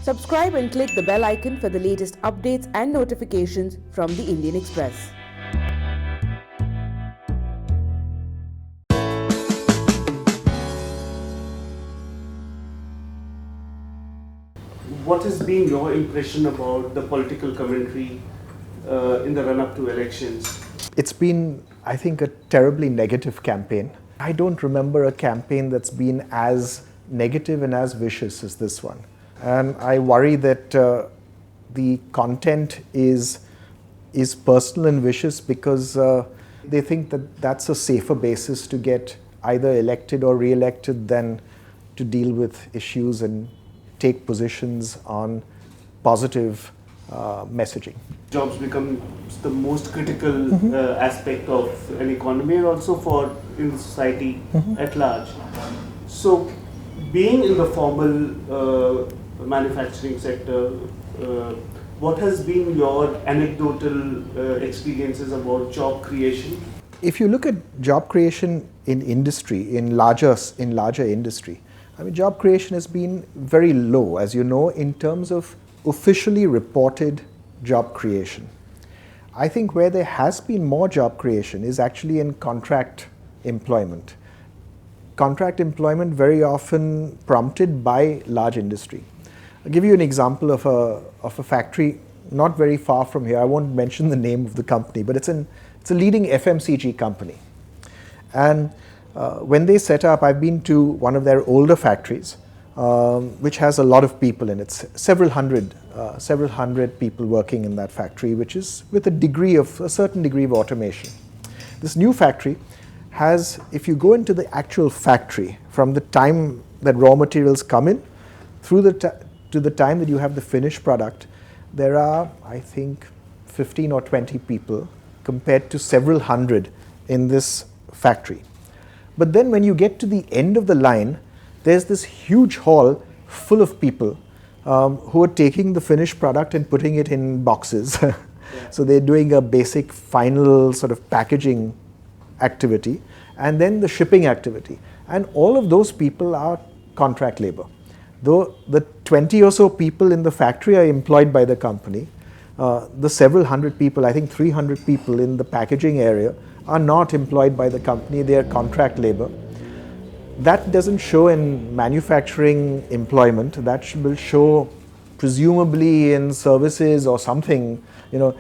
Subscribe and click the bell icon for the latest updates and notifications from the Indian Express. What has been your impression about the political commentary in the run-up to elections? It's been, I think, a terribly negative campaign. I don't remember a campaign that's been as negative and as vicious as this one. And I worry that the content is personal and vicious because they think that that's a safer basis to get either elected or re-elected than to deal with issues and take positions on positive messaging. Jobs become the most critical aspect of an economy and also for in the society at large. So, being in the formal manufacturing sector, what has been your anecdotal experiences about job creation? If you look at job creation in industry, in larger industry, I mean, job creation has been very low, as you know, in terms of officially reported job creation. I think where there has been more job creation is actually in contract employment. Contract employment very often prompted by large industry. I'll give you an example of a factory not very far from here. I won't mention the name of the company, but it's a leading FMCG company. And when they set up, I've been to one of their older factories, which has a lot of people in it, several hundred people working in that factory, which is with a certain degree of automation. This new factory has, if you go into the actual factory, from the time that raw materials come in through to the time that you have the finished product, there are, I think, 15 or 20 people compared to several hundred in this factory. But then when you get to the end of the line, there's this huge hall full of people who are taking the finished product and putting it in boxes. Yeah. So they're doing a basic final sort of packaging activity and then the shipping activity. And all of those people are contract labor. Though the 20 or so people in the factory are employed by the company, the several hundred people, I think 300 people in the packaging area, are not employed by the company, they are contract labor. That doesn't show in manufacturing employment, that will show presumably in services or something. You know,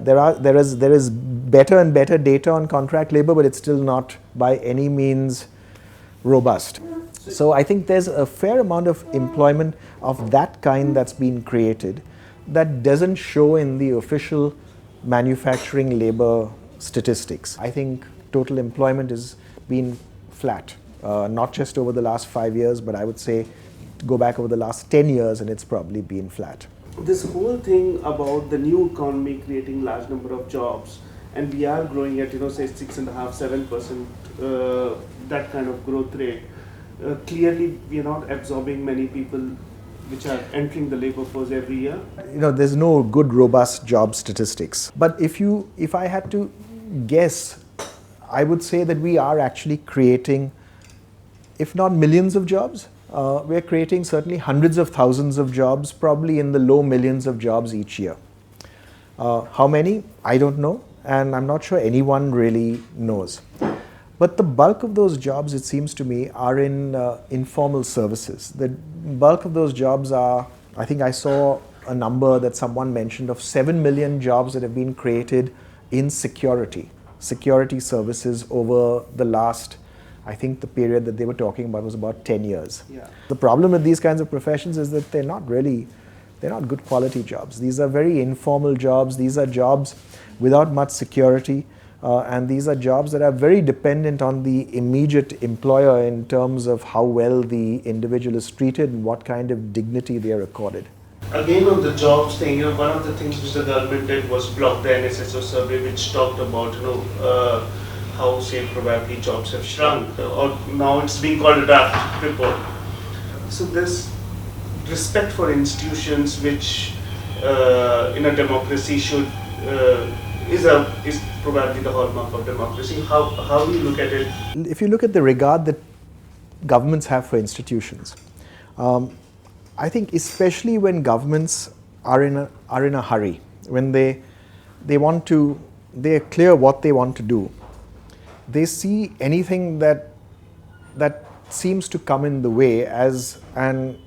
there is better and better data on contract labor, but it's still not by any means robust. So I think there's a fair amount of employment of that kind that's been created that doesn't show in the official manufacturing labor statistics. I think total employment has been flat, not just over the last 5 years, but I would say go back over the last 10 years and it's probably been flat. This whole thing about the new economy creating large number of jobs, and we are growing at, say 6.5–7%, that kind of growth rate. Clearly, we are not absorbing many people which are entering the labor force every year. You know, there's no good, robust job statistics. But if I had to guess, I would say that we are actually creating, if not millions of jobs, we're creating certainly hundreds of thousands of jobs, probably in the low millions of jobs each year. How many? I don't know, and I'm not sure anyone really knows. But the bulk of those jobs, it seems to me, are in informal services. The bulk of those jobs are, I think I saw a number that someone mentioned of 7 million jobs that have been created in security services over the last, I think the period that they were talking about was about 10 years. Yeah. The problem with these kinds of professions is that they're not good quality jobs. These are very informal jobs. These are jobs without much security. And these are jobs that are very dependent on the immediate employer in terms of how well the individual is treated and what kind of dignity they are accorded. Again, on the jobs thing, one of the things which the government did was block the NSSO survey, which talked about how say probably jobs have shrunk, or now it's being called a draft report. So this respect for institutions, which in a democracy should is probably the hallmark of democracy. How do you look at it? If you look at the regard that governments have for institutions, I think especially when governments are in a hurry, when they're clear what they want to do, they see anything that seems to come in the way as an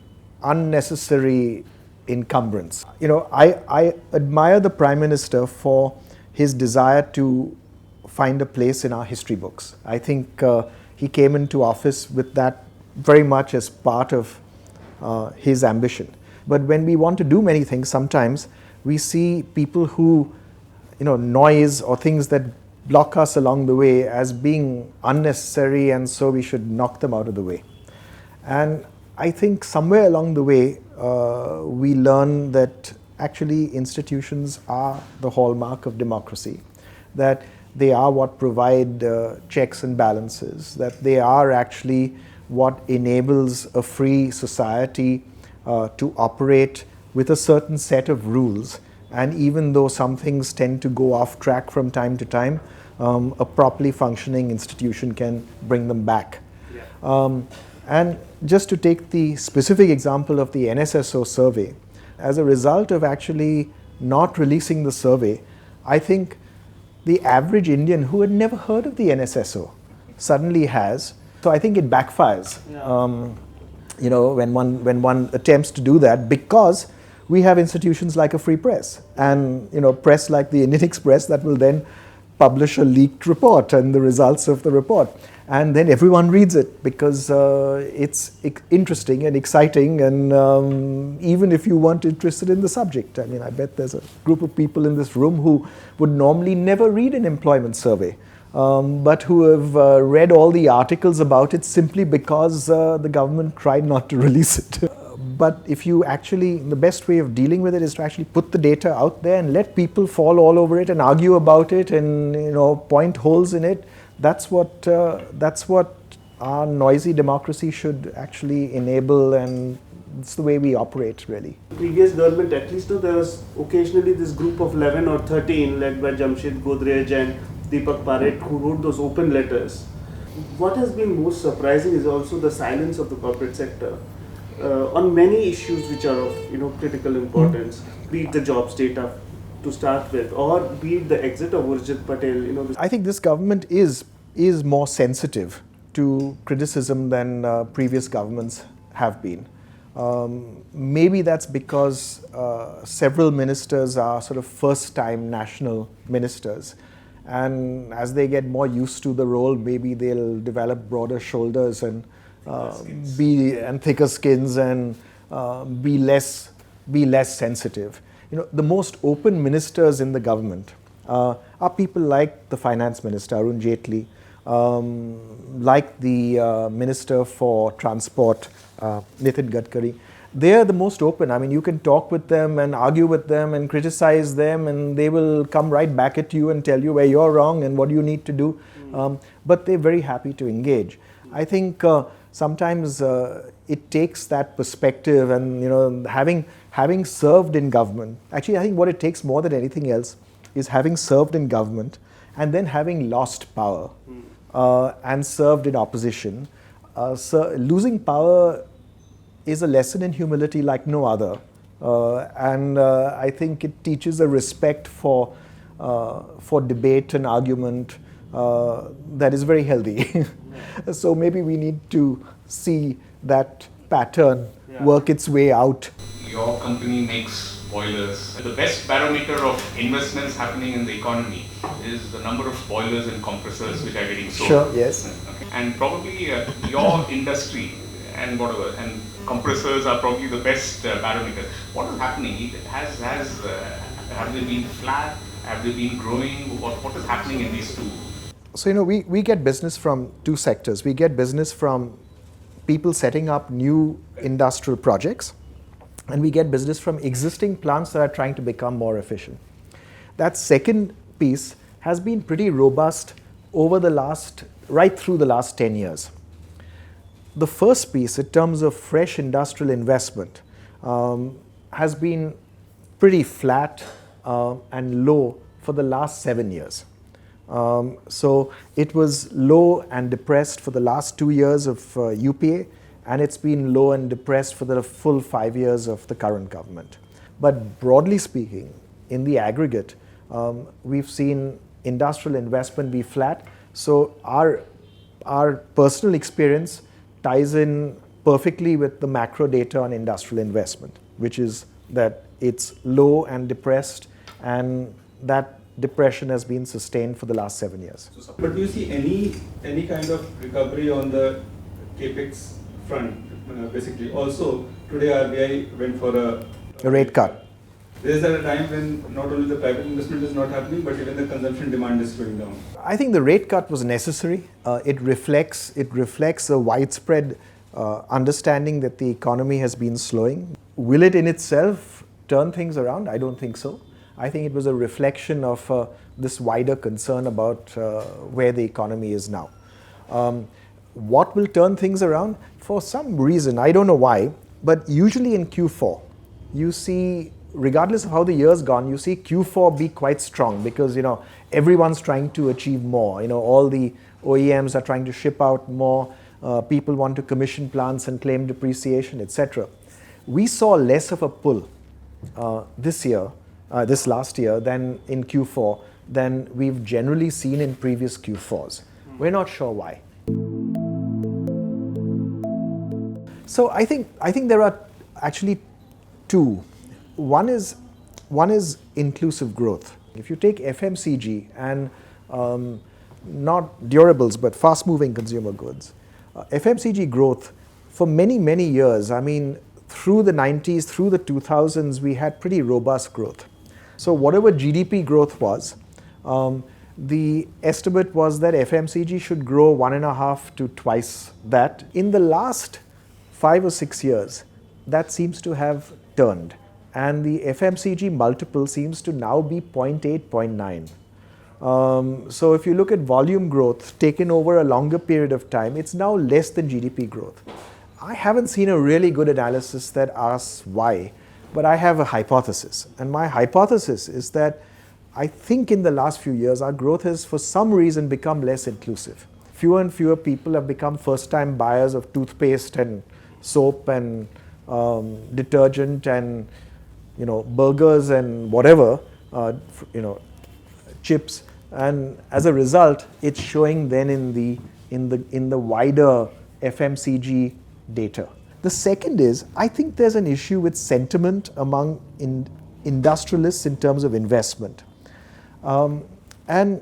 unnecessary encumbrance. I admire the Prime Minister for his desire to find a place in our history books. I think he came into office with that very much as part of his ambition. But when we want to do many things, sometimes we see people who, noise or things that block us along the way as being unnecessary, and so we should knock them out of the way. And I think somewhere along the way, we learn that actually institutions are the hallmark of democracy, that they are what provide checks and balances, that they are actually what enables a free society to operate with a certain set of rules. And even though some things tend to go off track from time to time, a properly functioning institution can bring them back. Yeah. And just to take the specific example of the NSSO survey, as a result of actually not releasing the survey, I think the average Indian who had never heard of the NSSO suddenly has. So I think it backfires, when one attempts to do that, because we have institutions like a free press and press like the Indian Express that will then publish a leaked report and the results of the report. And then everyone reads it because it's interesting and exciting, and even if you weren't interested in the subject. I mean, I bet there's a group of people in this room who would normally never read an employment survey, but who have read all the articles about it simply because the government tried not to release it. But if you actually, the best way of dealing with it is to actually put the data out there and let people fall all over it and argue about it and point holes in it. That's what our noisy democracy should actually enable, and it's the way we operate, really. Previous government, at least there was occasionally this group of 11 or 13 led by Jamshed Godrej and Deepak Parekh who wrote those open letters. What has been most surprising is also the silence of the corporate sector on many issues which are of critical importance, be it the jobs data to start with, or be it the exit of Urjit Patel. I think this government is more sensitive to criticism than previous governments have been. Maybe that's because several ministers are sort of first-time national ministers, and as they get more used to the role, maybe they'll develop broader shoulders and thicker skins and be less sensitive. The most open ministers in the government are people like the finance minister, Arun Jaitley, like the minister for transport, Nitin Gadkari. They are the most open. I mean, you can talk with them and argue with them and criticize them, and they will come right back at you and tell you where you're wrong and what you need to do. But they're very happy to engage. I think sometimes it takes that perspective, and having served in government. Actually, I think what it takes more than anything else is having served in government and then having lost power and served in opposition. Losing power is a lesson in humility like no other, and I think it teaches a respect for debate and argument that is very healthy. So maybe we need to see that pattern work its way out. Your company makes boilers. The best barometer of investments happening in the economy is the number of boilers and compressors which are getting sold. Sure, yes. Okay. And probably your industry and whatever, and compressors are probably the best barometer. What is happening? Have they been flat? Have they been growing? What is happening in these two? So, we get business from two sectors. We get business from people setting up new industrial projects, and we get business from existing plants that are trying to become more efficient. That second piece has been pretty robust right through the last 10 years. The first piece, in terms of fresh industrial investment, has been pretty flat and low for the last 7 years. So it was low and depressed for the last 2 years of UPA, and it's been low and depressed for the full 5 years of the current government. But broadly speaking, in the aggregate, we've seen industrial investment be flat. So our personal experience ties in perfectly with the macro data on industrial investment, which is that it's low and depressed, and that depression has been sustained for the last 7 years. But do you see any kind of recovery on the capex front, basically? Also, today RBI went for A rate cut. There is a time when not only the private investment is not happening, but even the consumption demand is slowing down. I think the rate cut was necessary. It reflects a widespread understanding that the economy has been slowing. Will it in itself turn things around? I don't think so. I think it was a reflection of this wider concern about where the economy is now. What will turn things around? For some reason, I don't know why, but usually in Q4, you see, regardless of how the year's gone, you see Q4 be quite strong because, everyone's trying to achieve more. All the OEMs are trying to ship out more. People want to commission plants and claim depreciation, etc. We saw less of a pull this last year than in Q4 than we've generally seen in previous Q4s. We're not sure why. So I think there are actually two. One is inclusive growth. If you take FMCG and not durables but fast-moving consumer goods, FMCG growth for many, many years, through the 90s, through the 2000s, we had pretty robust growth. So whatever GDP growth was, the estimate was that FMCG should grow 1.5 to twice that. In the last 5 or 6 years, that seems to have turned. And the FMCG multiple seems to now be 0.8, 0.9. So if you look at volume growth taken over a longer period of time, it's now less than GDP growth. I haven't seen a really good analysis that asks why, but I have a hypothesis. And my hypothesis is that I think in the last few years, our growth has for some reason become less inclusive. Fewer and fewer people have become first-time buyers of toothpaste and soap and detergent and burgers and whatever, chips, and as a result, it's showing then in the wider FMCG data. The second is, I think there's an issue with sentiment among industrialists in terms of investment. And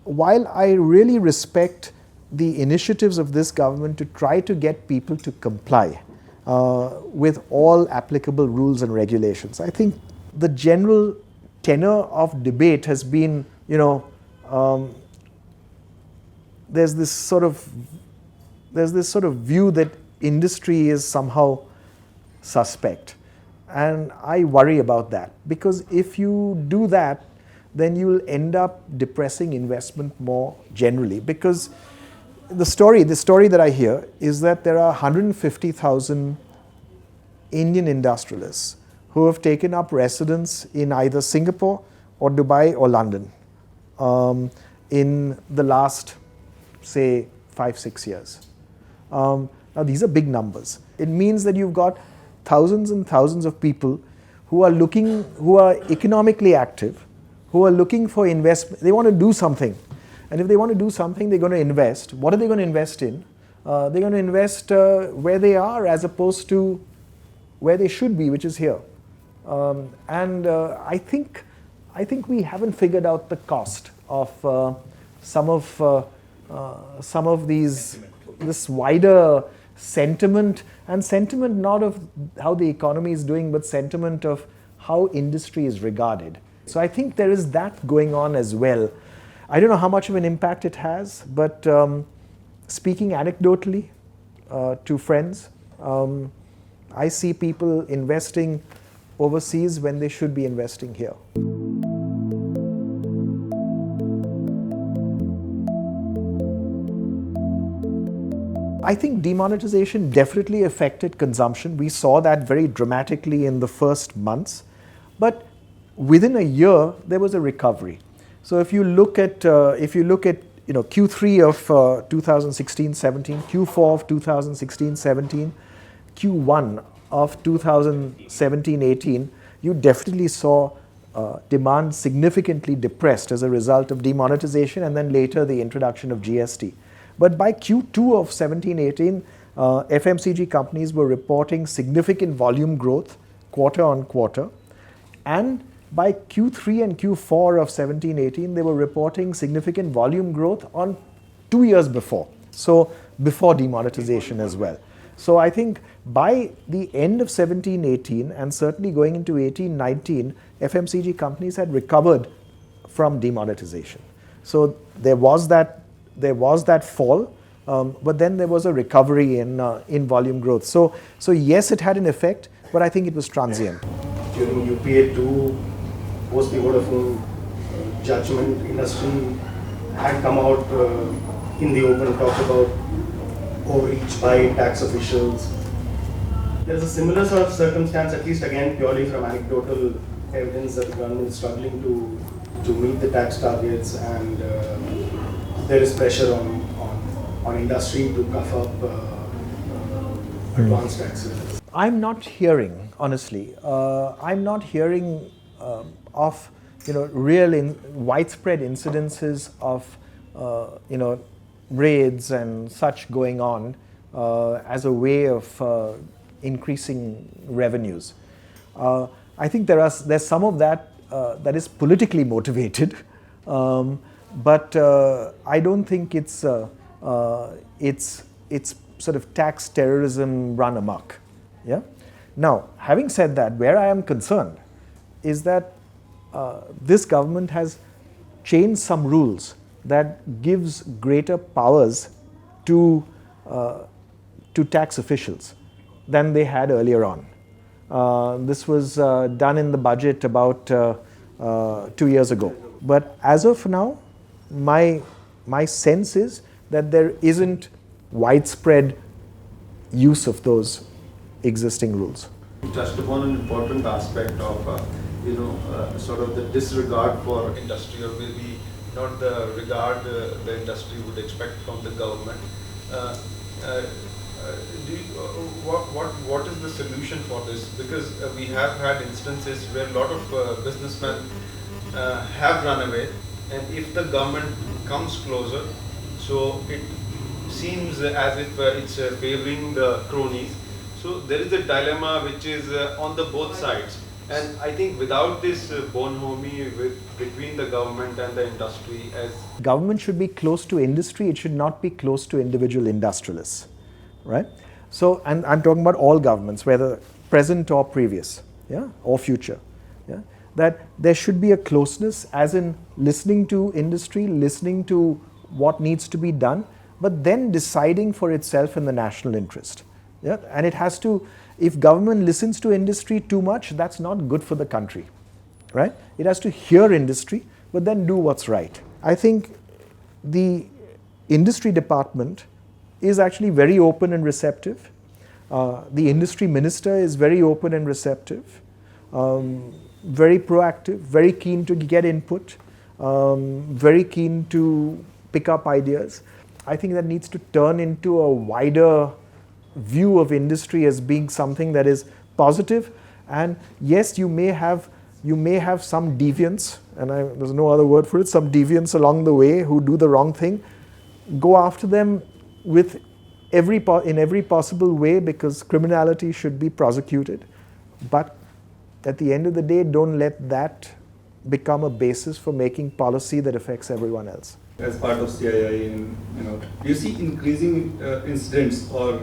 while I really respect the initiatives of this government to try to get people to comply with all applicable rules and regulations, I think the general tenor of debate has been, there's this sort of view that industry is somehow suspect. And I worry about that, because if you do that, then you will end up depressing investment more generally. Because the story that I hear is that there are 150,000 Indian industrialists who have taken up residence in either Singapore or Dubai or London in the last, say, 5-6 years. Now these are big numbers. It means that you've got thousands and thousands of people who are economically active, who are looking for investment. They want to do something. And if they want to do something, they're going to invest. What are they going to invest in? They're going to invest where they are as opposed to where they should be, which is here. I think we haven't figured out the cost of some of this wider sentiment, and sentiment not of how the economy is doing, but sentiment of how industry is regarded. So I think there is that going on as well. I don't know how much of an impact it has, but speaking anecdotally to friends, I see people investing overseas when they should be investing here. I think demonetization definitely affected consumption. We saw that very dramatically in the first months, but within a year there was a recovery. So if you look at Q3 of 2016-17, Q4 of 2016-17, Q1 of 2017-18, you definitely saw demand significantly depressed as a result of demonetization and then later the introduction of GST. But by Q2 of 17-18, FMCG companies were reporting significant volume growth quarter on quarter, and by Q3 and Q4 of 17-18, they were reporting significant volume growth on 2 years before, so before demonetization as well. So I think by the end of 17-18 and certainly going into 18-19, FMCG companies had recovered from demonetization. So there was that fall, but then there was a recovery in volume growth. So yes, it had an effect, but I think it was transient. During UPA 2, post the Vodafone judgment, industry had come out in the open, talked about overreach by tax officials. There's a similar sort of circumstance, at least again purely from anecdotal evidence, that the government is struggling to meet the tax targets, and there is pressure on industry to cough up advanced taxes. I'm not hearing, honestly, I'm not hearing of real widespread incidences of raids and such going on as a way of increasing revenues. I think there's some of that that is politically motivated, but I don't think it's sort of tax terrorism run amok. Yeah. Now, having said that, where I am concerned is that this government has changed some rules that gives greater powers to tax officials than they had earlier on. This was done in the budget about 2 years ago. But as of now, my sense is that there isn't widespread use of those existing rules. You touched upon an important aspect of sort of the disregard for industry, or maybe not the regard the industry would expect from the government. What is the solution for this? Because we have had instances where a lot of businessmen have run away, and if the government comes closer, so it seems as if it's favoring the cronies. So there is a dilemma which is on the both sides. And I think without this bonhomie between the government and the industry, as government should be close to industry, it should not be close to individual industrialists, right? So, and I'm talking about all governments, whether present or previous, yeah, or future, yeah, that there should be a closeness, as in listening to industry, listening to what needs to be done, but then deciding for itself in the national interest, yeah, and it has to. If government listens to industry too much, that's not good for the country, right? It has to hear industry, but then do what's right. I think the industry department is actually very open and receptive. The industry minister is very open and receptive, very proactive, very keen to get input, very keen to pick up ideas. I think that needs to turn into a wider view of industry as being something that is positive. And yes, you may have some deviants, and there's no other word for it, some deviants along the way who do the wrong thing. Go after them with in every possible way, because criminality should be prosecuted. But at the end of the day, don't let that become a basis for making policy that affects everyone else. As part of CII, do you see increasing incidents or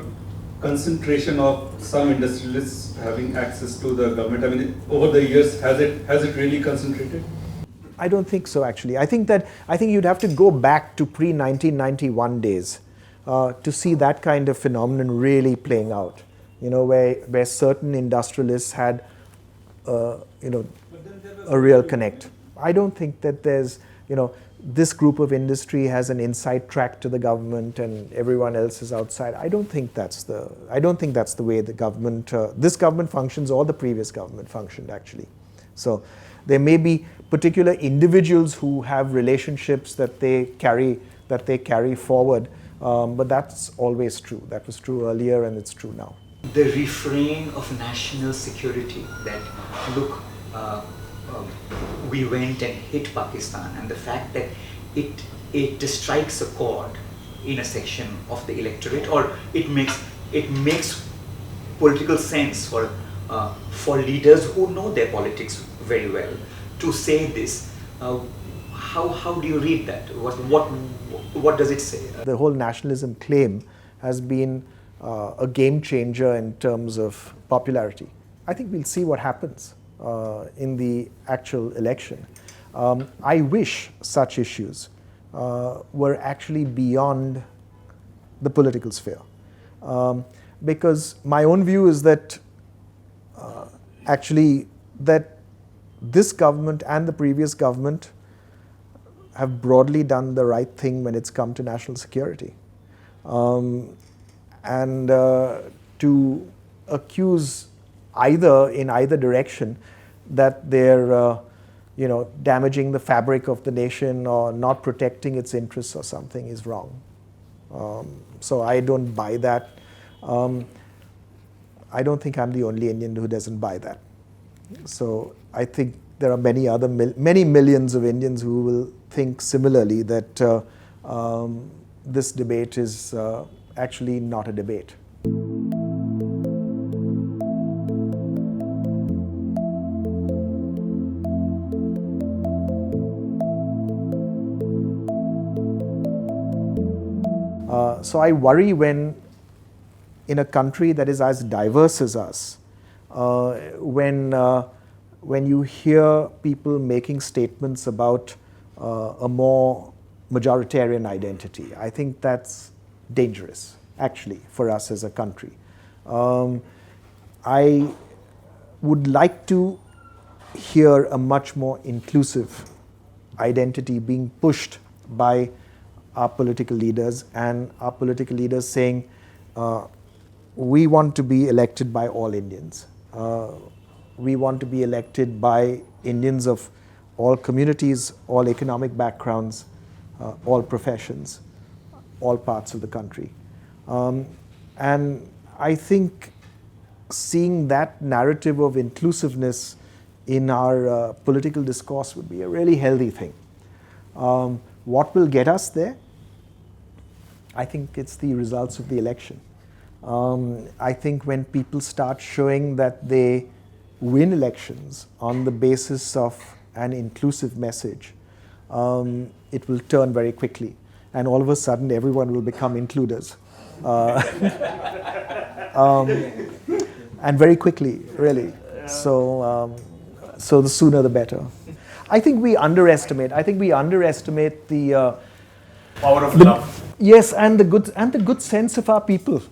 concentration of some industrialists having access to the government? I mean, over the years, has it really concentrated? I don't think so, actually. I think you'd have to go back to pre-1991 days to see that kind of phenomenon really playing out. Where certain industrialists had, a real connect. I don't think that there's, this group of industry has an inside track to the government and everyone else is outside. I don't think that's the way the government, this government functions, or the previous government functioned, actually. So there may be particular individuals who have relationships that they carry that they carry forward. But that's always true. That was true earlier and it's true now. The refrain of national security that, look, we went and hit Pakistan, and the fact that it strikes a chord in a section of the electorate, or it makes political sense for leaders who know their politics very well to say this. How do you read that? What does it say? The whole nationalism claim has been a game changer in terms of popularity. I think we'll see what happens in the actual election. I wish such issues were actually beyond the political sphere. Because my own view is that actually that this government and the previous government have broadly done the right thing when it's come to national security. And to accuse in either direction that they're damaging the fabric of the nation or not protecting its interests or something is wrong. So I don't buy that. I don't think I'm the only Indian who doesn't buy that. So I think there are many millions of Indians who will think similarly that this debate is actually not a debate. So I worry when in a country that is as diverse as us, when you hear people making statements about a more majoritarian identity. I think that's dangerous, actually, for us as a country. I would like to hear a much more inclusive identity being pushed by our political leaders, and our political leaders saying, we want to be elected by all Indians. We want to be elected by Indians of all communities, all economic backgrounds, all professions, all parts of the country. And I think seeing that narrative of inclusiveness in our political discourse would be a really healthy thing. What will get us there? I think it's the results of the election. I think when people start showing that they win elections on the basis of an inclusive message, it will turn very quickly. And all of a sudden, everyone will become includers. And very quickly, really. So the sooner the better. I think we underestimate the power of love. Yes, and the good sense of our people.